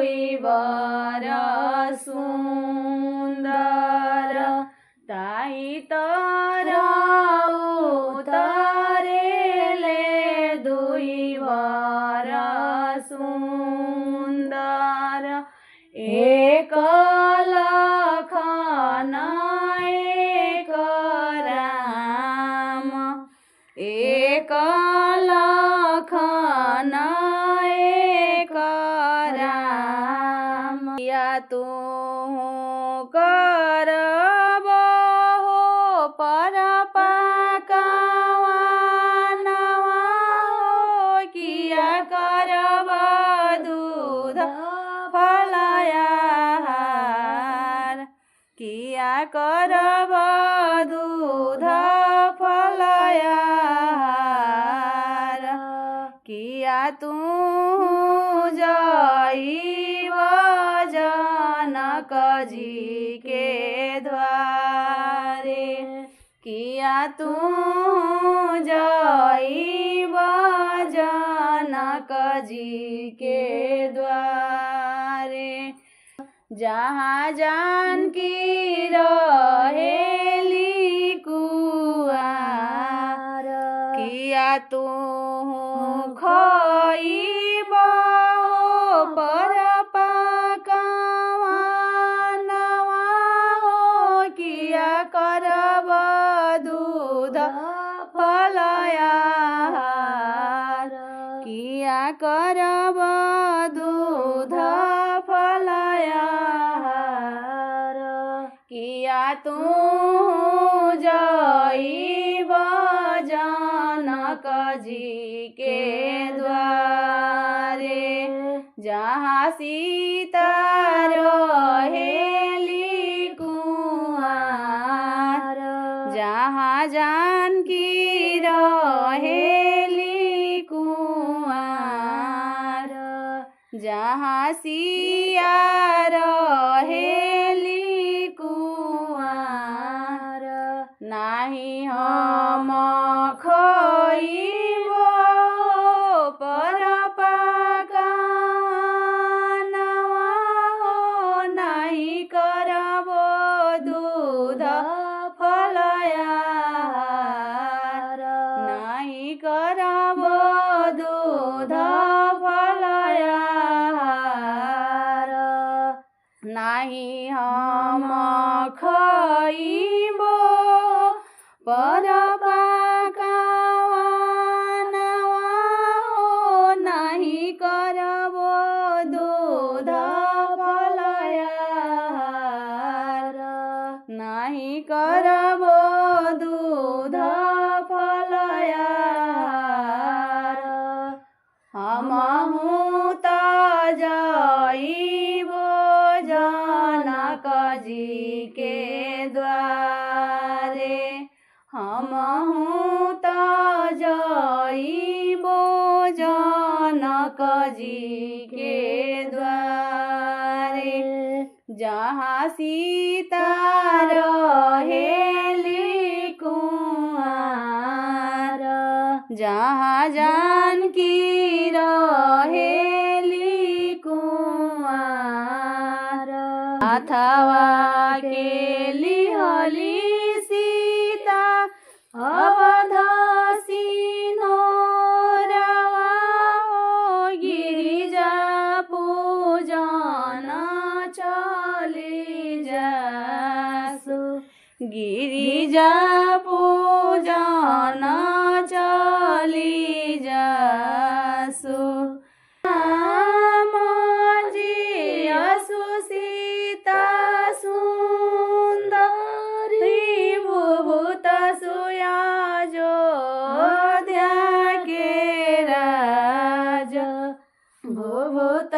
दुई वर सुन्दर ताई तर उतरेले दुई वर सुन्दर एक लखन एक राम एक लखन एक राम या तू करब हो पर पाकवानवा हो किया करब दूध फलयाहार किया करब दूध फलयाहार किया तू जाइब जनक जी के द्वारे किया तू जाइब जनक जी के द्वारे जहाँ जानकी रहेली कुआर किया तू खइब पर पाकवानवा हो किया करब दूध फलयाहार किया करब दूध फलयाहार किया तू जाइब जनक जी के द्वारे जहाँ सीता रहेली कुआर जहाँ जानकी रहेली कुआर जहाँ सिया रहेली कुआर नाही हम खइब पर पाकवानवा हो नाही करब दूध फलयाहार नाही करब दूध फलयाहार नाही हम खइब पर पाकवानवा हो नाही करब दूध फलयाहार नाही करब दूध फलयाहार हमहु त जाइब जनक जी के द्वारे हमहु त जाइब जनक जी के द्वारे जहाँ सीता रहेली कुआर जहाँ जानकी रहेली कुआर अथवा के लिहली सीता अवधसी नोरवा हो गिरिजा पूजन चली जासु गिरिजा पूजन चली जासु सीता सुंदरी भूभूत सुयाजो ध्या के राज भूभूत